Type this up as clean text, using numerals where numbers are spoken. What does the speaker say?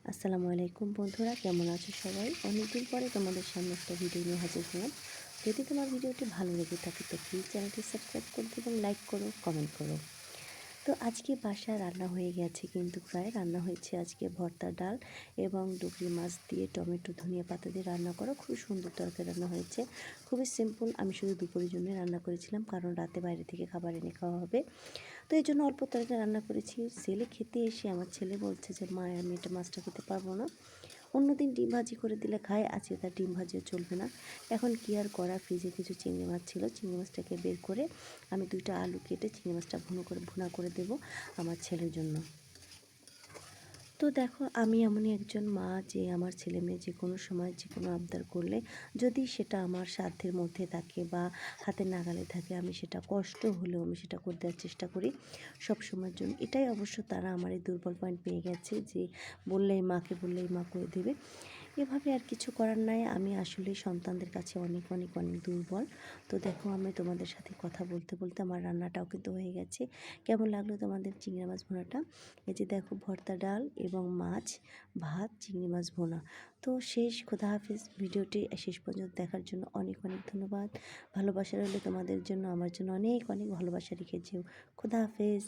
আসসালামু আলাইকুম বন্ধুরা, কেমন আছো সবাই? অনেকদিন পরে তোমাদের সামনে একটা ভিডিও নিয়ে হাজির হলাম। যদি তোমার ভিডিওটি ভালো লেগে থাকে তো প্লিজ চ্যানেলটি সাবস্ক্রাইব করে দিও এবং লাইক করো, কমেন্ট করো। তো আজকে বাসায় রান্না হয়ে গেছে, কিন্তু প্রায় রান্না হয়েছে আজকে ভর্তা, ডাল এবং ডুবরি মাছ দিয়ে টমেটো ধনিয়া পাতা দিয়ে রান্না করা খুব সুন্দর তরকারি রান্না হয়েছে। খুবই সিম্পল, আমি শুধু দুপুরের জন্য রান্না করেছিলাম, কারণ রাতে বাইরে থেকে খাবার এনে খাওয়া হবে। তো এই জন্য অল্প তরকারি রান্না করেছি। ছেলে খেতে এসে আমার ছেলে বলছে যে মা, আমি এটা মাছটা খেতে পারবো না। অন্যদিন ডিম ভাজি করে দিলে খায়, আজকে তার ডিম ভাজিও চলবে না। এখন কি আর করা, ফ্রিজে কিছু চিংড়ি মাছ ছিল, চিংড়ি মাছটাকে বের করে আমি 2টা আলু কেটে চিংড়ি মাছটা ভুনা করে দেবো আমার ছেলের জন্য। তো দেখো, আমি এমনই একজন মা যে আমার ছেলে মেয়ে যে কোনো সময় যে কোনো আবদার করলে, যদি সেটা আমার সাধ্যের মধ্যে থাকে বা হাতের নাগালে থাকে, আমি সেটা কষ্ট হলেও আমি সেটা করে দেওয়ার চেষ্টা করি সব সময়ের জন্য। এটাই অবশ্য তারা আমার এই দুর্বল পয়েন্ট পেয়ে গেছে যে বললেই মা করে দেবে। এভাবে আর কিছু করার নাই। আমি আসলে সন্তানদের কাছে অনেক অনেক অনেক দুর্বল। তো দেখো, আমি তোমাদের সাথে কথা বলতে বলতে আমার রান্নাটাও কিন্তু হয়ে গেছে। কেমন লাগলো তোমাদের চিংড়ি মাছ ভুনাটা? এই যে দেখো, ভর্তা, ডাল এবং মাছ, ভাত, চিংড়ি মাছ ভুনা। তো খোদা হাফেজ। ভিডিওটি শেষ পর্যন্ত দেখার জন্য অনেক অনেক ধন্যবাদ। ভালোবাসা রইলো তোমাদের জন্য, আমার জন্য অনেক অনেক ভালোবাসা রেখে যেও। খোদা হাফেজ।